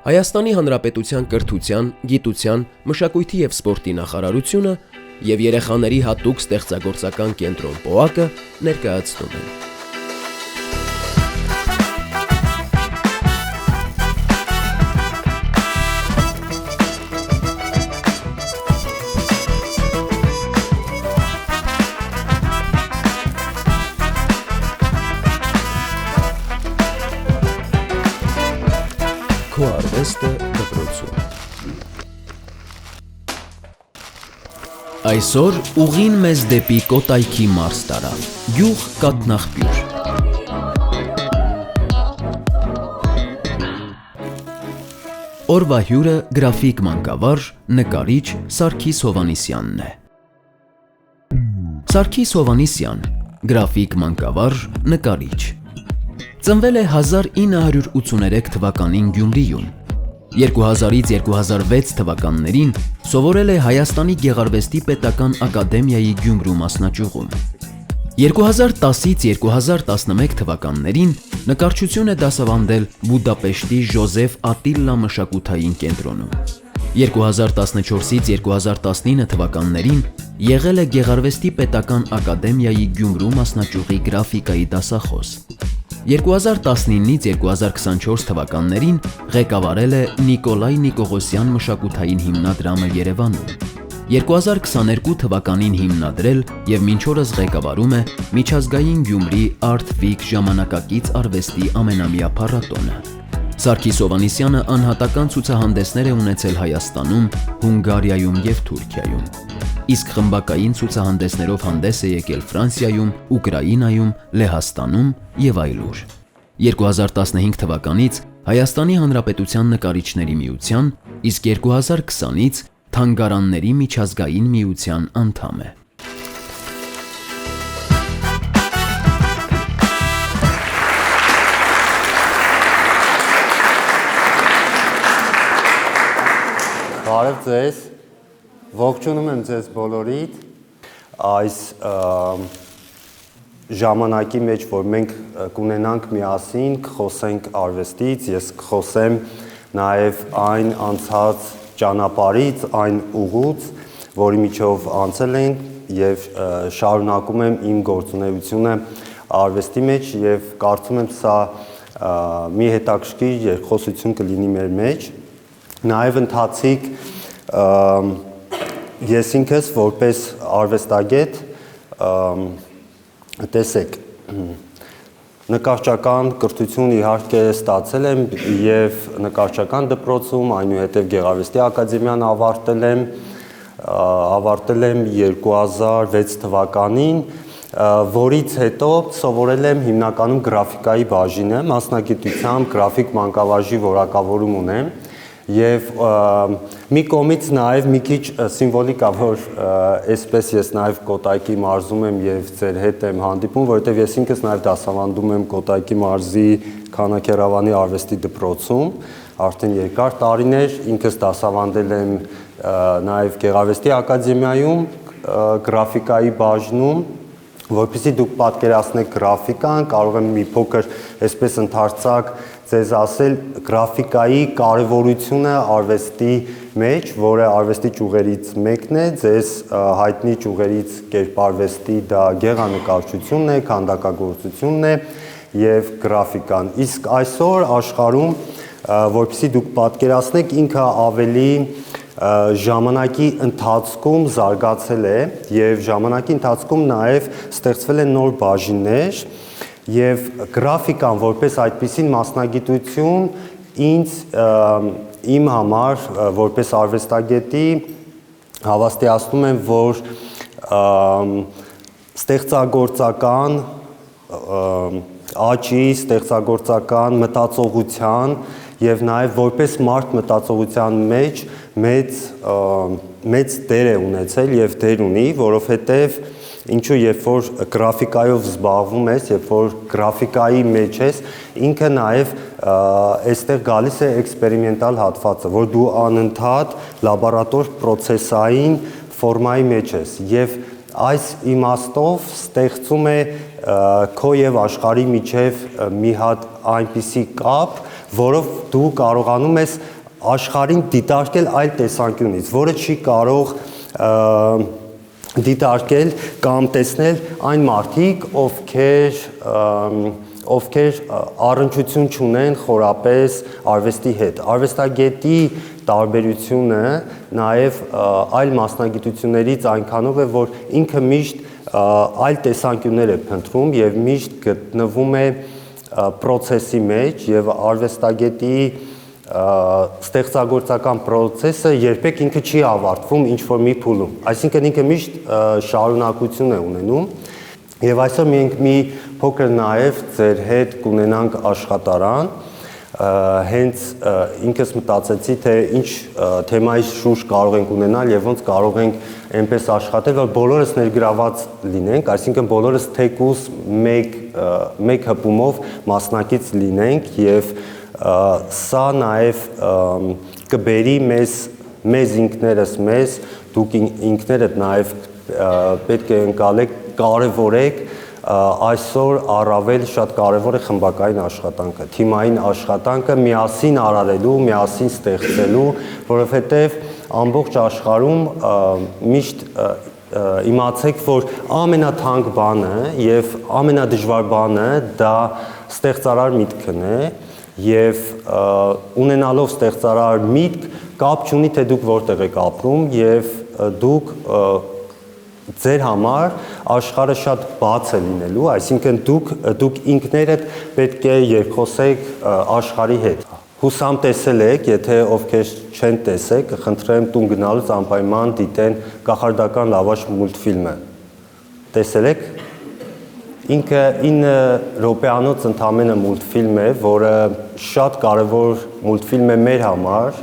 Հայաստանի Հանրապետության կրթության, գիտության, մշակույթի և սպորտի նախարարությունը և երեխաների հատուկ ստեղծագործական կենտրոն ՊՕԱԿ-ը ներկայացնում են։ Քո արվեստը դպրոցում։ Այսօր ուղին մեզ դեպի Կոտայքի մարզ տարավ, գյուղ Կաթնախպյուր։ Օրվա հյուրը գրաֆիկ մանկավարժ, նկարիչ Սարգիս Հովհաննիսյանն է։ Սարգիս Հովհաննիսյան, գրաֆիկ մանկավարժ, նկարիչ։ Ծնվել է 1983 թվականին Գյումրիում։ 2000-ից 2006 թվականներին սովորել է Հայաստանի Գեղարվեստի պետական ակադեմիայի Գյումրու մասնաճյուղում։ 2010-ից 2011 թվականներին նկարչություն է դասավանդել Բուդապեշտի Ժոզեֆ Ատիլլա մշակութային կենտրոնում։ 2014-ից 2019 թվականներին եղել է Գեղարվեստի պետական ակադեմիայի Գյումրու մասնաճյուղի գրաֆիկայի դասախոս։ 2019-ից 2024 թվականներին ղեկավարել է Նիկոլայ Նիկողոսյան մշակութային հիմնադրամը Երևանում։ 2022 թվականին հիմնադրել և մինչ օրս ղեկավարում է միջազգային Գյումրի Art Week ժամանակակից արվեստի ամենամյա փառատոնը։ Սարգիս Հովհաննիսյանը անհատական ցուցահանդեսներ է ունեցել Հայաստանում, Հունգարիայում և Թուրքիայում, իսկ խմբակային ցուցահանդեսներով հանդես է եկել Ֆրանսիայում, Ուկրաինայում, Լեհաստանում և այլուր։ 2015 թվականից Հայաստանի Հանրապետության նկարիչների միության, իսկ 2020-ից Թանգարանների միջազգային միության անդամ է։ Բարև ձեզ, ողջունում եմ ձեզ բոլորիդ այս ժամանակի մեջ, որ մենք կունենանք միասին, կխոսենք արվեստից, ես կխոսեմ նաև այն անցած ճանապարհից, այն ուղուց, որի միջով անցել ենք և շարունակում եմ իմ գործունեությունը արվեստի մեջ և կարծում եմ սա մի հետաքրքիր երկխոսություն կլինի մեր մեջ։ Նաև ընթացիկ ես ինքս որպես արվեստագետ տեսեք, նկարչական կրթություն իհարկե ստացել եմ և նկարչական դպրոցում, այնուհետև Գեղարվեստի ակադեմիան ավարտել եմ 2006 թվականին, որից հետո սովորել եմ հիմնականում գրաֆիկայի բաժինը, մասնագիտությամբ գրաֆիկ մանկավարժի որակավորում ունեմ և մի կողմից նաև մի քիչ սիմվոլիկ է, որ այսպես ես նաև Կոտայքի մարզում եմ և ձեր հետ եմ հանդիպում, որովհետև ես ինքս նաև դասավանդում եմ Կոտայքի մարզի Քանաքեռավանի արվեստի դպրոցում, արդեն երկար տարիներ, ինքս դասավանդել եմ նաև Գեղարվեստի ակադեմիայում, գրաֆիկայի բաժնում, որպեսզի դուք պատկերացնեք գրաֆիկան, կարող եմ մի փոքր այսպես ընդարձակ ձեզ ասել գրաֆիկայի կարևորությունը արվեստի մեջ, որը արվեստի ճյուղերից մեկն է, ձեզ հայտնի ճյուղերից կերպարվեստի դա գեղանկարչությունն է, քանդակագործությունն է և գրաֆիկան։ Իսկ այսօր աշխարհում, որպեսզի դուք պատկերացնեք, ինքը ավելի ժամանակի ընթացքում զարգացել է և ժամանակի ընթացքում նաև ստեղծվել են նոր բաժիններ և գրաֆիկան որպես այդպիսին մասնագիտություն իմ համար որպես արվեստագետի հավաստիացնում եմ, որ ստեղծագործական աճի, ստեղծագործական մտածողության և նաև որպես մարդ մտածողության մեջ մեծ դեր է ունեցել և դեր ունի, որովհետև ինչու երբ որ գրաֆիկայով զբաղվում ես, երբ որ գրաֆիկայի մեջ ես, ինքը նաև այստեղ գալիս է էքսպերիմենտալ հատվածը, որ դու անընդհատ լաբորատոր պրոցեսային ֆորմայի մեջ ես և այս իմաստով ստեղծում է քո և աշխարհի միջև մի հատ այնպիսի կապ, որով դու կարողանում ես աշխարհին դիտարկել այլ տեսանկյունից, որը չի կարող դիտարկել կամ տեսնել այն մարդիկ, ովքեր առնչություն չունեն խորապես արվեստի հետ։ Արվեստագետի տարբերությունը նաև այլ մասնագիտություններից այնքանով է, որ ինքը միշտ այլ տեսանկյուններ է փնտրում եւ միշտ գտնվում է process-ի մեջ եւ արվեստագետի ստեղծագործական process-ը երբեք ինքը չի ավարտվում ինչ-որ մի փուլում։ Այսինքն ինքը միշտ շարունակություն է ունենում։ Եվ այսօր մենք մի փոքր նաև ձեր հետ կունենանք աշխատարան, հենց ինքս մտածեցի, թե ինչ թեմայի շուրջ կարող ենք ունենալ եւ ոնց կարող ենք այնպես աշխատել, որ բոլորս ներգրաված լինենք, այսինքն բոլորս թեկուզ մեկ հպումով մասնակից լինենք եւ սա նաև կբերի մեզ ինքներս մեզ, դուք ինքներդ նաև պետք է ընկալեք, կարևորեք այսօր առավել շատ կարևոր է խմբակային աշխատանքը, թիմային աշխատանքը միասին արարելու, միասին ստեղծելու, որովհետև ամբողջ աշխարհում միշտ իմացեք, որ ամենաթանկ բանը եւ ամենադժվար բանը դա ստեղծարար միտքն է եւ ունենալով ստեղծարար միտք կապ չունի թե դուք որտեղ եք ապրում եւ դուք ձեր համար աշխարհը շատ բաց է լինելու, այսինքն դուք ինքներդ պետք է երկխոսեք աշխարհի հետ։ Հուսամ տեսել եք, եթե ովքեր չեն տեսել, կխնդրեմ տուն գնալուց անպայման դիտեն Կախարդական լավաշ մուլտֆիլմը։ Տեսել եք։ Ինքը 9 րոպեանոց ընդամենը մուլտֆիլմ է, որը շատ կարևոր մուլտֆիլմ է մեր համար,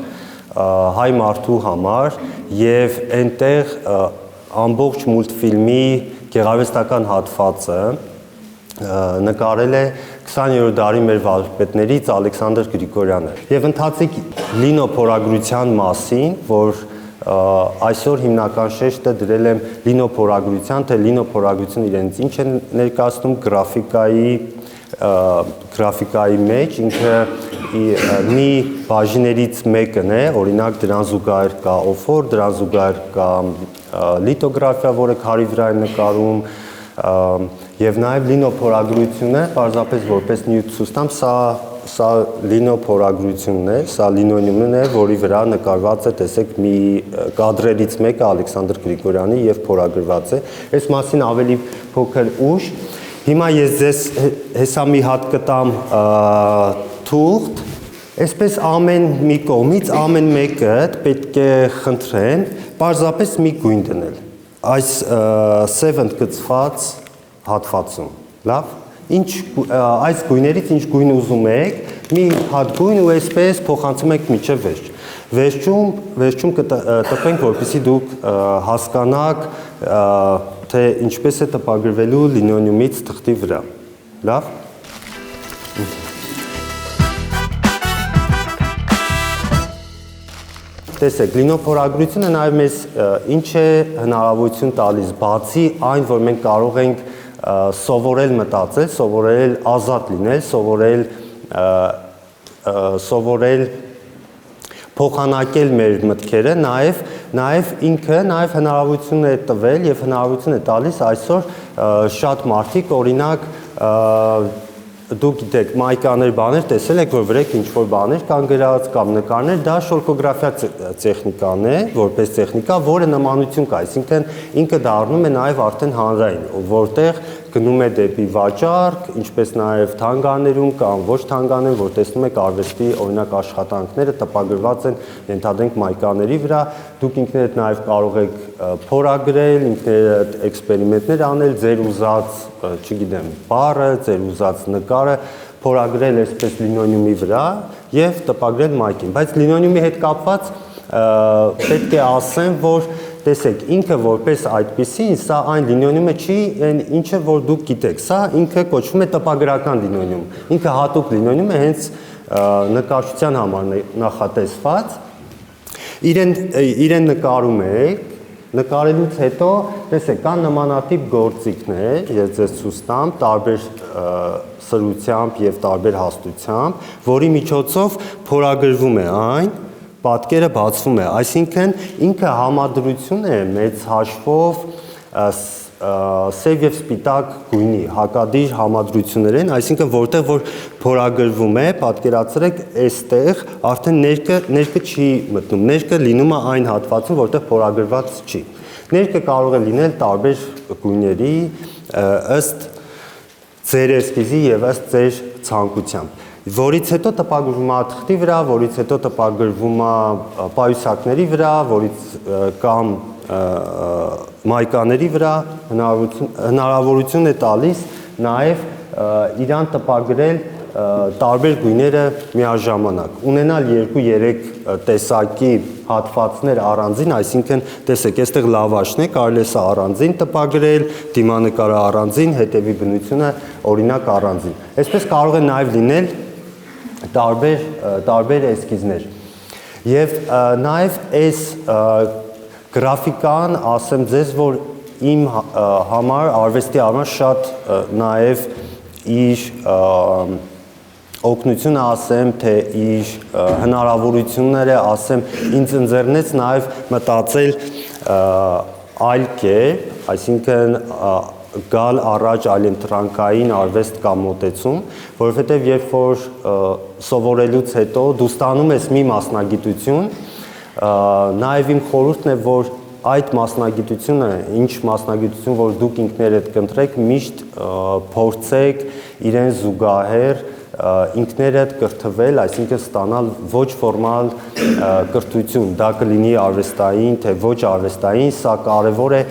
հայ մարդու համար, եւ այնտեղ ամբողջ մուլտֆիլմի գեղարվեստական հատվածը նկարել է 20-րդ դարի մեր վարպետներից Ալեքսանդր Գրիգորյանը։ Եվ ընթացիկ լինո փորագրության մասին, որ այսօր հիմնական շեշտը դրել եմ լինո փորագրության, թե լինո փորագրությունը իրենց ինչ է ներկայացնում գրաֆիկայի մեջ, ինքը մի բաժիներից մեկն է, օրինակ դրան զուգահեռ կա օֆոր, դրան զուգահեռ կա լիտոգրաֆիա, որը քարի վրա է նկարում, եւ նաեւ լինո փորագրությունը, պարզապես որպես նյութ ցույց տամ, սա լինո փորագրությունն է, սա լինոյումն է, որի վրա նկարված է, տեսեք, մի կադրերից մեկը Ալեքսանդր Գրիգորյանի եւ փորագրված է։ Այս մասին ավելի փոքր ուշ։ Հիմա ես ձեզ հեսա մի հատ կտամ թուղթ, այսպես ամեն մի կողմից ամեն մեկը պետք է խնդրեն պարզապես մի գույն դնել։ Այս սև ընդգծված հատվածում, լավ։ Այս գույներից ինչ գույն ուզում եք, մի հատ գույն ու այսպես փոխանցում եք մինչև վերջ։ Վերջում կտպենք, որպեսզի դուք հասկանաք, թե ինչպես է տպագրվելու լինոյումից թղթի վրա։ Լավ։ Տեսեք, լինոփորագրությունը նաև մեզ ինչ է հնարավորություն տալիս, բացի այն, որ մենք կարող ենք սովորել մտածել, սովորել ազատ լինել, սովորել փոխանակել մեր մտքերը, նաև ինքը հնարավորություն է տվել եւ հնարավորություն է տալիս այսօր շատ մարդիկ, օրինակ դուք գիտեք, մայկաներ բաներ տեսել եք, որ վրեք ինչ-որ բաներ կան գրած կամ նկարներ, դա շոլկոգրաֆիա տեխնիկան է, որպես տեխնիկա, որը նմանություն կա, այսինքն ինքը դառնում է նաև արդեն հանրային, որտեղ գնում է դեպի վաճառք, ինչպես նաև թանգաներում կամ ոչ թանգաներում, որ տեսնում եք արվեստի օրինակ աշխատանքները տպագրված են ենթադրենք մայկաների վրա, դուք ինքներդ նաև կարող եք փորագրել, ինքներդ էքսպերիմենտներ անել, ձեր ուզած, չգիտեմ, բառը, ձեր ուզած նկարը փորագրել այսպես լինոյումի վրա եւ տպագրել մայկին, բայց լինոյումի հետ կապված պետք է ասեմ, որ տեսեք, ինքը որպես այդպիսին, սա այն լինոյումը չի, ինչը որ դուք գիտեք, սա ինքը կոչվում է տպագրական լինոյում, ինքը հատուկ լինոյում է հենց նկարչության համար նախատեսված, իրեն նկարում եք, Նկարելուց հետո, տեսեք, կան նմանատիպ գործիքներ, ես ձեզ ցույց տամ, տարբեր սրությամբ եւ տարբեր հաստությամբ, որի միջոցով փորագրվում է այն, պատկերը բացվում է, այսինքն ինքը համադրություն է մեծ հաշվով սև եւ սպիտակ գույնի հակադիր համադրություններ են, այսինքն որտեղ որ փորագրվում է, պատկերացրեք, այստեղ արդեն ներկը չի մտնում, ներկը լինում է այն հատվածում, որտեղ փորագրված չի։ Ներկը կարող է լինել տարբեր գույների ըստ ձեր էսքիզի եւ ըստ ձեր ցանկության, որից հետո տպագրվում է թղթի վրա, որից հետո տպագրվում է պայուսակների վրա, որից կամ մայկաների վրա հնարավորություն է տալիս նաև իրան տպագրել տարբեր գույները միաժամանակ, ունենալ 2-3 տեսակի հատվածներ առանձին, այսինքն տեսեք, այստեղ լավաշն է, կարելի է սա առանձին տպագրել, դիմանկարը առանձին, հետևի բնությունը օրինակ առանձին։ Այսպես կարող է նաև լինել տարբեր էսքիզներ։ Եվ նաև այս գրաֆիկան, ասեմ ձեզ, որ իմ համար, արվեստի համար շատ նաև իր օգնությունը ասեմ, թե իր հնարավորությունները ասեմ, ինձ ընձեռնեց նաև մտածել այլ կերպ, այսինքն գալ առաջ այլընտրանքային արվեստ կամ մոտեցում, որովհետև երբ որ սովորելուց հետո դու ստանում ես մի մասնագիտություն, նաև իմ խորհուրդն է, որ այդ մասնագիտությունը, ինչ մասնագիտություն, որ դուք ինքներդ կընտրեք, միշտ փորձեք իրեն զուգահեռ ինքներդ կրթվել, այսինքն ստանալ ոչ ֆորմալ կրթություն, դա կլինի արվեստային, թե ոչ արվեստային, սա կարևոր է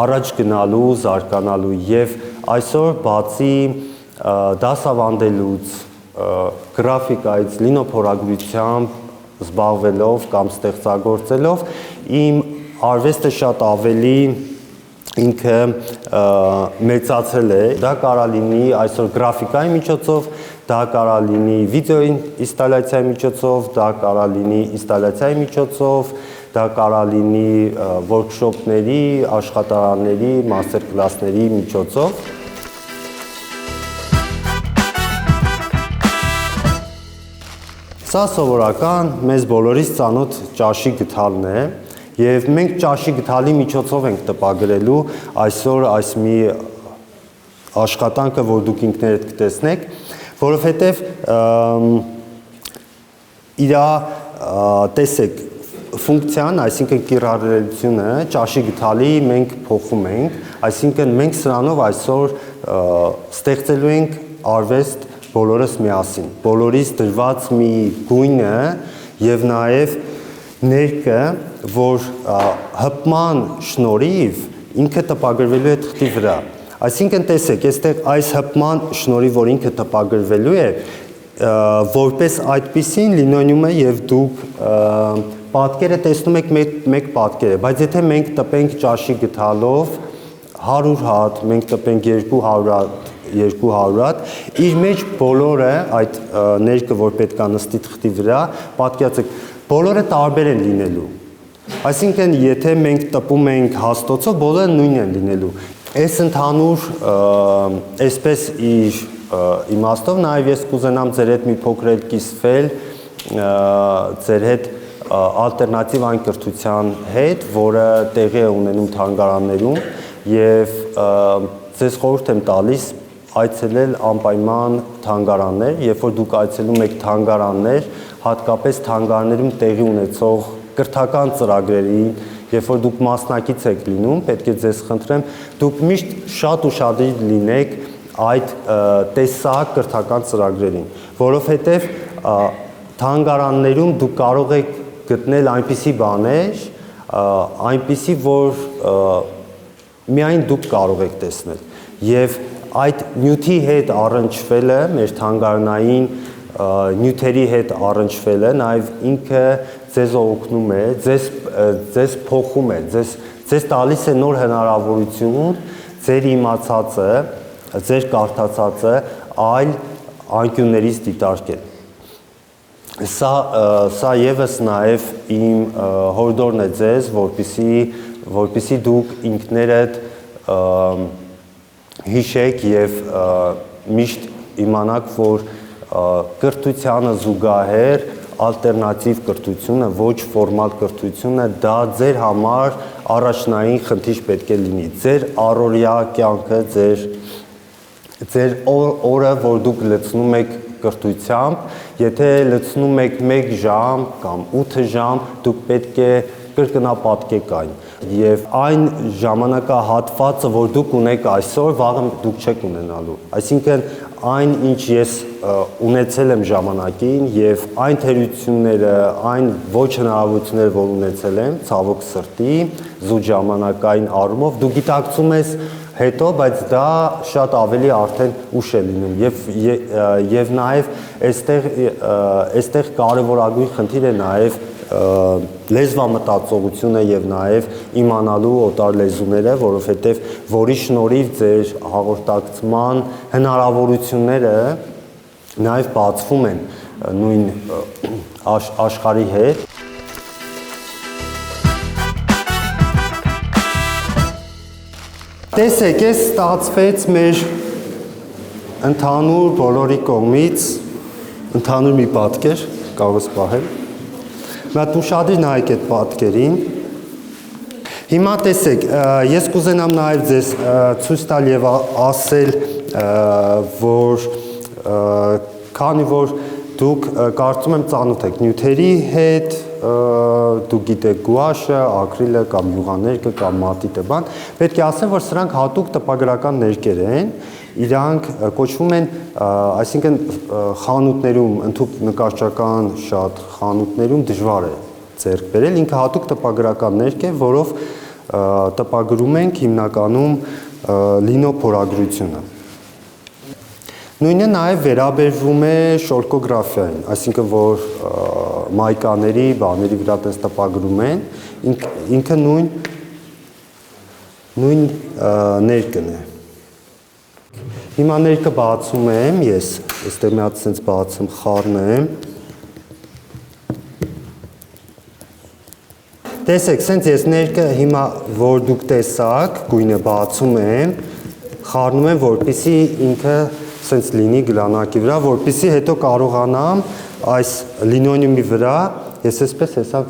առաջ գնալու, զարգանալու եւ այսօր բացի դասավանդելուց, գրաֆիկայից, լինոփորագրությամբ զբաղվելով կամ ստեղծագործելով իմ արվեստը շատ ավելի ինքը մեծացել է, դա կարա լինի այսօր գրաֆիկայի միջոցով, դա կարա լինի վիդեո ինստալացիայի միջոցով, դա կարա լինի ինստալացիայի միջոցով, դա կարա լինի workshop-ների, աշխատարանների, master class-ների միջոցով։ Սա սովորական մեզ բոլորիս ծանոթ ճաշի գթալն է եւ մենք ճաշի գթալի միջոցով ենք տպագրելու այսօր այս մի աշխատանքը, որ դուք ինքներդ կտեսնեք, որովհետեւ իրա տեսեք ֆունկցիան, այսինքն կիրառելիությունը ճաշի գթալի մենք փոխում ենք, այսինքն մենք սրանով այսօր ստեղծելու ենք արվեստ բոլորս միասին, բոլորիս դրված մի գույնը եւ նաեւ ներկը, որ հպման շնորհիվ ինքը տպագրվելու է թղթի վրա։ Այսինքն տեսեք, այստեղ այս հպման շնորհիվ, որ ինքը տպագրվելու է, որպես այդպիսին լինում է եւ դուք պատկերը տեսնում եք մեկ պատկեր է, բայց եթե մենք տպենք ճաշի գթալով 100 հատ, մենք տպենք 200 հատ, իր մեջ բոլորը այդ ներկը, որ պետք է նստի թղթի վրա, պատկերացրեք, բոլորը տարբեր են լինելու։ Այսինքն, եթե մենք տպում ենք հաստոցով, բոլորը նույնն են լինելու։ Այս ընդհանուր այսպես իր իմաստով նաև ես կուզենամ ձեր հետ մի փոքր էլ կիսվել ձեր հետ ալտերնատիվ այն կրթության հետ, որը տեղի է ունենում թանգարաններում եւ ձեզ խորհուրդ եմ տալիս այցելել անպայման թանգարաններ, երբ որ դուք այցելում եք թանգարաններ, հատկապես թանգարաններում տեղի ունեցող կրթական ծրագրերին, երբ որ դուք մասնակից եք լինում, պետք է ձեզ խնդրեմ, դուք միշտ շատ ուշադիր լինեք այդ տեսակ կրթական ծրագրերին, որովհետև թանգարաններում դուք կարող եք գտնել այնպիսի բաներ, այնպիսի, որ միայն դուք կարող եք տեսնել, եւ այդ նյութի հետ առնչվելը, մեր թանգարանային նյութերի հետ առնչվելը, նաև ինքը ձեզ օգնում է, ձեզ փոխում է, ձեզ տալիս է նոր հնարավորություն ձեր իմացածը, ձեր կարդացածը այլ անկյուններից դիտարկել։ Սա եւս նաեւ իմ հորդորն է ձեզ, որպեսզի դուք ինքներդ հիշեք եւ միշտ իմանաք, որ կրթությանը զուգահեռ ալտերնատիվ կրթությունը, ոչ ֆորմալ կրթությունը, դա ձեր համար առաջնային խնդիր պետք է լինի։ Ձեր առօրյա կյանքը, ձեր օրը, որ դուք լցնում եք կրթությամբ, եթե լցնում եք 1 ժամ կամ 8 ժամ, դուք պետք է կրկնապատկեք այն։ Եվ այն ժամանակահատվածը, որ դուք ունեք այսօր, վաղը դուք չեք ունենալու։ Այսինքն այն, ինչ ես ունեցել եմ ժամանակին եւ այն թերությունները, այն ոչ հնարավորությունները, որ ունեցել եմ, ցավոք սրտի, զուտ ժամանակային առումով, դու գիտակցում ես հետո, բայց դա շատ ավելի արդեն ուշ է լինում եւ նաեւ այստեղ կարեւորագույն խնդիր է նաեւ լեզվամտածողությունը եւ նաեւ իմանալու օտար լեզուները, որովհետեւ որի շնորհիվ ձեր հաղորդակցման հնարավորությունները նաեւ բացվում են նույն աշխարհի հետ։ Տեսեք, այս ստացվեց մեր ընդհանուր բոլորի կողմից ընդհանուր մի պատկեր, կարող ես պահել։ Մատ ուշադիր նայեք այդ պատկերին։ Հիմա տեսեք, ես կուզենամ նաև ձեզ ցույց տալ եւ ասել, որ քանի որ դուք կարծում եմ ծանոթ եք նյութերի հետ, դուք գիտեք գուաշը, ակրիլը կամ յուղաներկը կամ մատիտը բան, պետք է ասեմ, որ սրանք հատուկ տպագրական ներկեր են, իրանք կոչվում են, այսինքն խանութներում, ընդհանուր նկարչական շատ խանութներում դժվար է ձեռք բերել, ինքը հատուկ տպագրական ներկ է, որով տպագրում ենք հիմնականում լինո փորագրությունը։ Նույնը նաև վերաբերվում է շոլկոգրաֆիային, այսինքն որ մայկաների, բաների վրա տես տպագրում են, ինքը նույն ներկն է։ Հիմա ներկը բացում եմ, ես այստեղ մի հատ սենց բացում, խառնեմ։ Տեսեք, սենց ես ներկը հիմա, որ դուք տեսակ, գույնը բացում եմ, խառնում եմ, որպեսզի ինքը սենց լինի գլանակի վրա, որպեսզի հետո կարողանամ այս լինոնյումի վրա, ես այսպես հեսա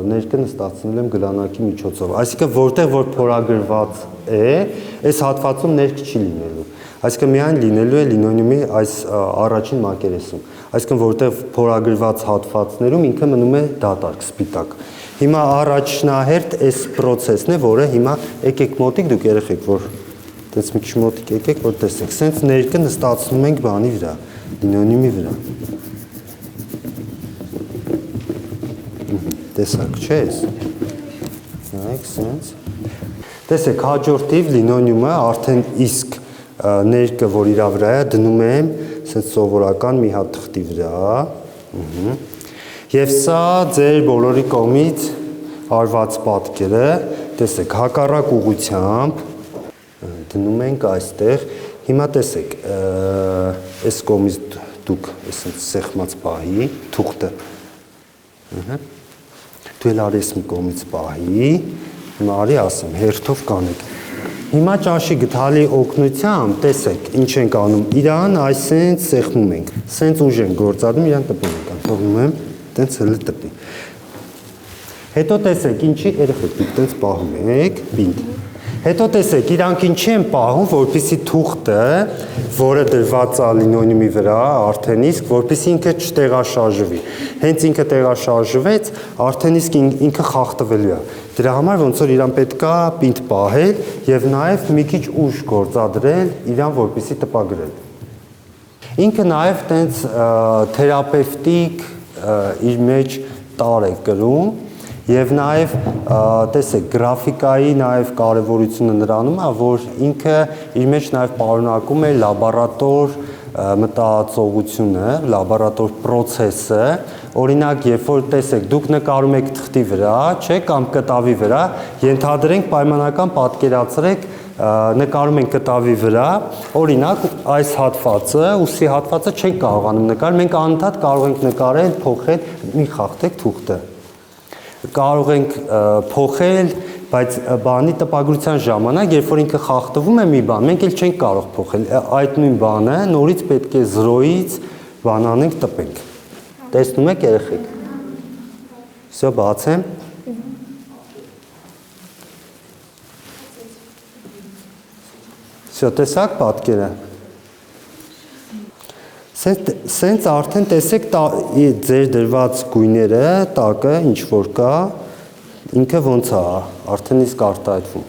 ներկը նստացնել եմ գլանակի միջոցով, այսինքն որտեղ որ փորագրված է, այս հատվածում ներք չի լինելու, այսինքն միայն լինելու է լինոնյումի այս առաջին մակերեսում, այսինքն որտեղ փորագրված հատվածներում ինքը մնում է դատարկ, սպիտակ։ Հիմա առաջնահերթ այս պրոցեսն է, որը հիմա եկեք մոտիկ դուք երեխեք, որ տենց մի քիչ մոտիկ եկեք, որ տեսեք, սենց ներկը նստացնում ենք բանի վրա, լինոնյումի վրա։ Տեսակ, չէ՞ ես։ Նայեք, սենց։ Տեսեք, հաջորդիվ լինոնյումը արդեն իսկ ներկը, որ իրա վրա է, դնում եմ սենց սովորական մի հատ թղթի վրա։ Եվ սա ձեր բոլորի կողմից արված պատկերը, տեսեք, հակառակ ուղղությամբ դնում ենք այստեղ, հիմա տեսեք, այս կողմից դուք այսպես սեղմած պահի, թուղթը, դու էլ արի այս մի կողմից պահի, հիմա արի ասեմ, հերթով կանեք, հիմա ճաշի գթալի օգնությամբ, տեսեք, ինչ ենք անում, իրան այսենց սեղմում ենք, սենց ուժ ենք գործադրում, իրան տպում ենք, թողնում եմ, տենց հլը տպի, հետո տեսեք, ինչի երեխեք, դուք տենց պահում եք, բինդ, հետո տեսեք, իրանք ինչ են պահում, որպեսզի թուղթը, որը դրված է լինոնյումի վրա, արդեն իսկ, որպեսզի ինքը չտեղաշարժվի։ Հենց ինքը տեղաշարժվեց, արդեն իսկ ինքը խախտվելու է։ Դրա համար ոնց որ իրան պետքա պինդ պահել եւ նաեւ մի քիչ ուժ գործադրել իրան, որպեսզի տպագրել։ Ինքը նաեւ տենց թերապևտիկ իր մեջ տար է կրում Եվ նաև տեսեք գրաֆիկայի նաև կարևորությունը նրանում է, որ ինքը իր մեջ նաև պարունակում է լաբորատոր մտածողությունը, լաբորատոր process-ը, օրինակ, երբ որ տեսեք, դուք նկարում եք թղթի վրա, չէ, կամ կտավի վրա, ենթադրենք պայմանական պատկերացրեք նկարում ենք կտավի վրա, օրինակ այս հատվածը, ուսի հատվածը չենք կարողանում նկարել, մենք անընդհատ կարող ենք նկարել, փոխել, մի խախտեք թուղթը։ Կարող ենք փոխել, բայց բանի տպագրության ժամանակ, երբ որ ինքը խախտվում է մի բան, մենք էլ չենք կարող փոխել, այդ նույն բանը նորից պետք է 0-ից բան անենք, տպենք։ Տեսնում եք երեխեք։ Всё, բացեմ։ Всё, տեսակ պատկերը։ Սենց արդեն տեսեք ձեր դրված գույները, տակը, ինչ որ կա, ինքը ոնց է, արդեն իսկ արտահայտվում։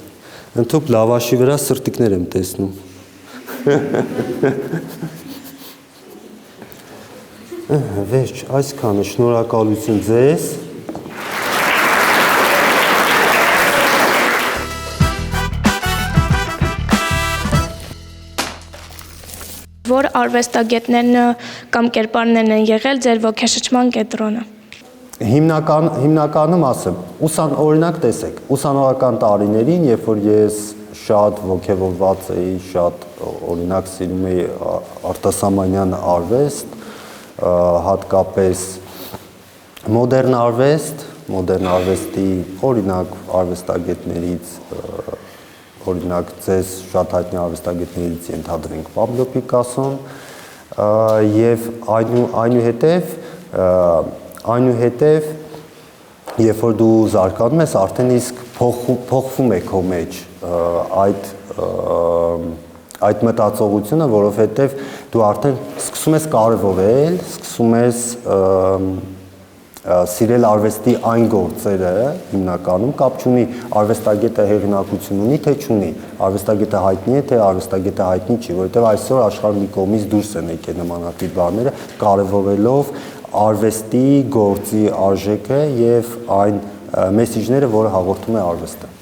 Ընդհանուր լավաշի վրա սրտիկներ եմ տեսնում։ Վերջ, այսքանը, շնորհակալություն ձեզ։ Որ արվեստագետներն կամ կերպարներն են եղել ձեր ոգեշնչման կենտրոնը։ Հիմնականում ասեմ, օրինակ տեսեք, ուսանողական տարիներին, երբ որ ես շատ ոգևորված էի, շատ օրինակ սիրում էի արտասահմանյան արվեստ, հատկապես մոդեռն արվեստի օրինակ արվեստագետներից օրինակ ձեզ շատ հայտնի արվեստագետներից ենթադրենք Պաբլո Պիկասոն եւ այնուհետեւ երբ որ դու զարգանում ես արդեն իսկ փոխվում է քո մեջ այդ մտածողությունը, որովհետեւ դու արդեն սկսում ես կարևորել, սկսում ես սիրել արվեստի այն գործերը հիմնականում կապ չունի արվեստագետը հեղինակություն ունի թե չունի, արվեստագետը հայտնի է թե արվեստագետը հայտնի չի, որովհետև այսօր աշխարհի մի կողմից դուրս են եկել նմանատիպ բաները, կարևորելով արվեստի գործի արժեքը եւ այն մեսիջները, որը հաղորդում է արվեստը։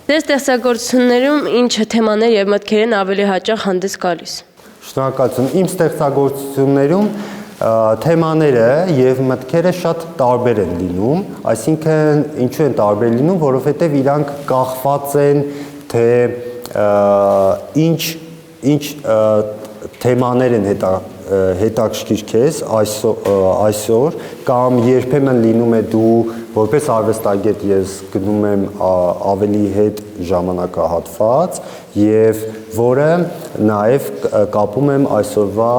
Ձեր ստեղծագործություններում ինչ թեմաներ եւ մտքեր են ավելի հաճախ հանդես գալիս։ Շնորհակալություն։ Իմ ստեղծագործություններում թեմաները եւ մտքերը շատ տարբեր են լինում, այսինքն ինչու են տարբեր լինում, որովհետեւ իրանք կախված են թե ինչ թեմաներ են հետաքրքիր քեզ այսօր կամ երբեմն լինում է դու որպես արվեստագետ ես գնում եմ ավելի հետ ժամանակահատված եւ որը նաեւ կապում եմ այսօրվա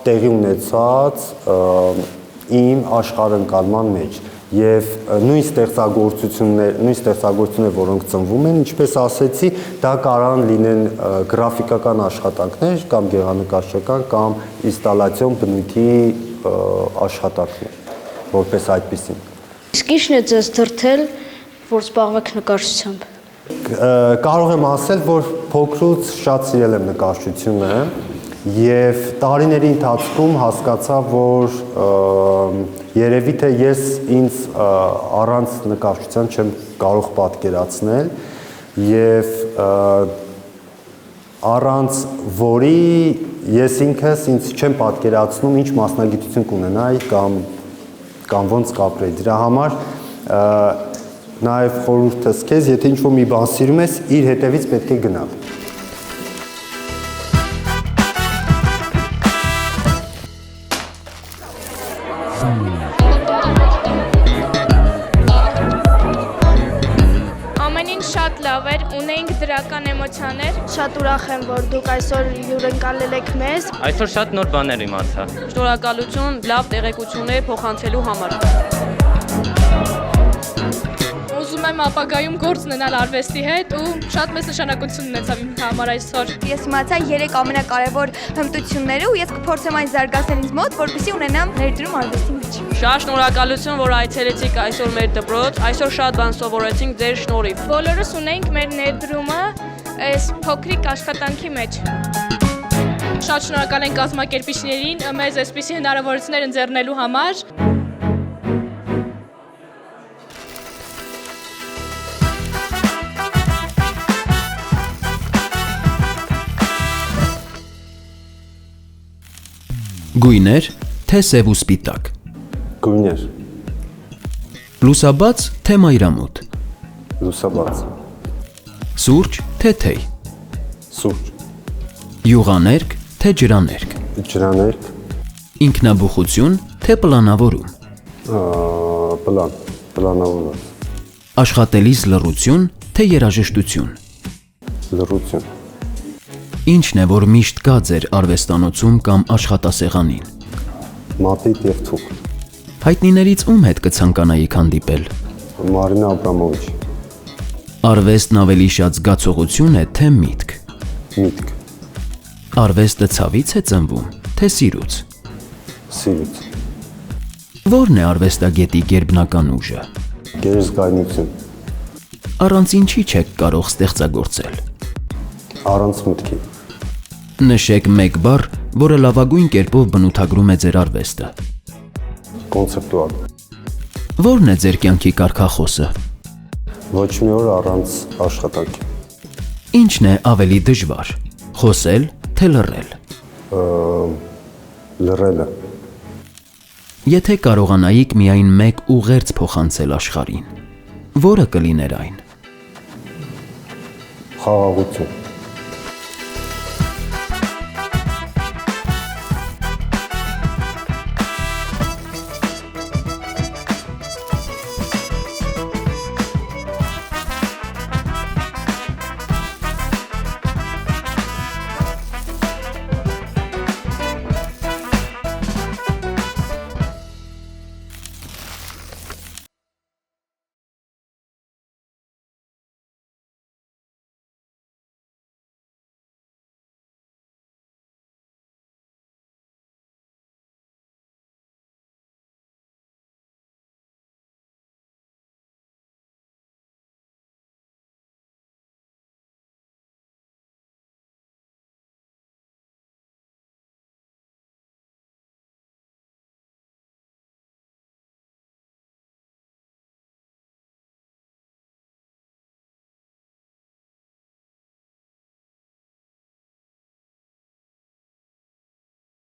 տեղի ունեցած իմ աշխարհընկալման մեջ եւ նույն ստեղծագործությունները, որոնք ծնվում են, ինչպես ասեցի, դա կարող լինեն գրաֆիկական աշխատանքներ կամ գեղանկարչական կամ ինստալացիոն բնույթի աշխատանքներ, որպես այդպեսին։ Իսկ ի՞նչն է ձեզ դրդել, որ զբաղվեք նկարչությամբ։ Կարող եմ ասել, որ փոքրուց շատ սիրել եմ նկարչությունը եւ տարիների ընթացքում հասկացա, որ երևի թե ես ինձ առանց նկարչության չեմ կարող պատկերացնել եւ առանց որի ես ինքս ինձ չեմ պատկերացնում ինչ մասնագիտություն կունենայի կամ ոնց կապրեի։ Դրա համար նաեւ խորհուրդս քեզ, եթե ինչ-որ մի բան սիրում ես, իր հետևից պետք է գնալ։ Ամեն ինչ շատ լավ էր, ունեինք դրական էմոցիաներ։ Շատ ուրախ եմ, որ դուք այսօր հյուրընկալել եք մեզ։ Այսօր շատ նոր բաներ իմացա։ Շնորհակալություն լավ տեղեկություններ փոխանցելու համար։ Ուզում եմ ապագայում գործ ունենալ արվեստի հետ ու շատ մեծ նշանակություն ունեցավ իմ համար այսօր։ Ես իմացա 3 ամենակարևոր հմտությունները ու ես կփորձեմ այն զարգացնել ինձ մոտ, որպեսզի ունենամ ներդրում արվեստի մեջ։ Շատ շնորհակալություն, որ այցելեցիք այսօր մեր դպրոց, այսօր շատ բան սովորեցինք ձեր շնորհիվ։ Բոլորս ունենք մեր ներդրումը այս փոքրիկ աշխատանքի մեջ։ Շատ շնորհակալ ենք կազմակերպիչներին մեզ այսպիսի հնարավորություններ ընձեռնելու համար։ Գույներ, թե սև ու սպիտակ։ Գույներ, Լուսաբաց, թե մայրամուտ։ լուսաբաց, Սուրճ, թե թեյ։ Սուրճ, Յուղաներկ, թե ջրաներկ։ ջրաներկ, Ինքնաբուխություն, թե պլանավորում։ պլանավորված, Աշխատելիս լռություն, թե երաժշտություն։ լռություն, Ինչն է, որ միշտ կա ձեր արվեստանոցում կամ աշխատասեղանին։ մատիտ և թուղ, Հայտնիներից ում հետ կցանկանայիք հանդիպել։ Մարինա Աբրամովիչ, Արվեստն ավելի շատ զգացողություն է, թե միտք։ միտք, Արվեստը ցավից է ծնվում, թե սիրուց։ սիրուց, Որն է արվեստագետի գերբնական ուժը։ գերզգայնություն, Առանց ինչի չեք կարող ստեղծագործել։ առանց մտքի, Նշեք մեկ բառ, որը լավագույն կերպով բնութագրում է ձեր արվեստը։ կոնցեպտուալ, Որն է ձեր կյանքի կարգախոսը։ ոչ մի օր առանց աշխատանքի, Ինչն է ավելի դժվար՝ խոսել, թե լռել։ լռելը, Եթե կարողանայիք միայն մեկ ուղերձ փոխանցել աշխարհին, որը կլիներ այն։ խաղաղություն,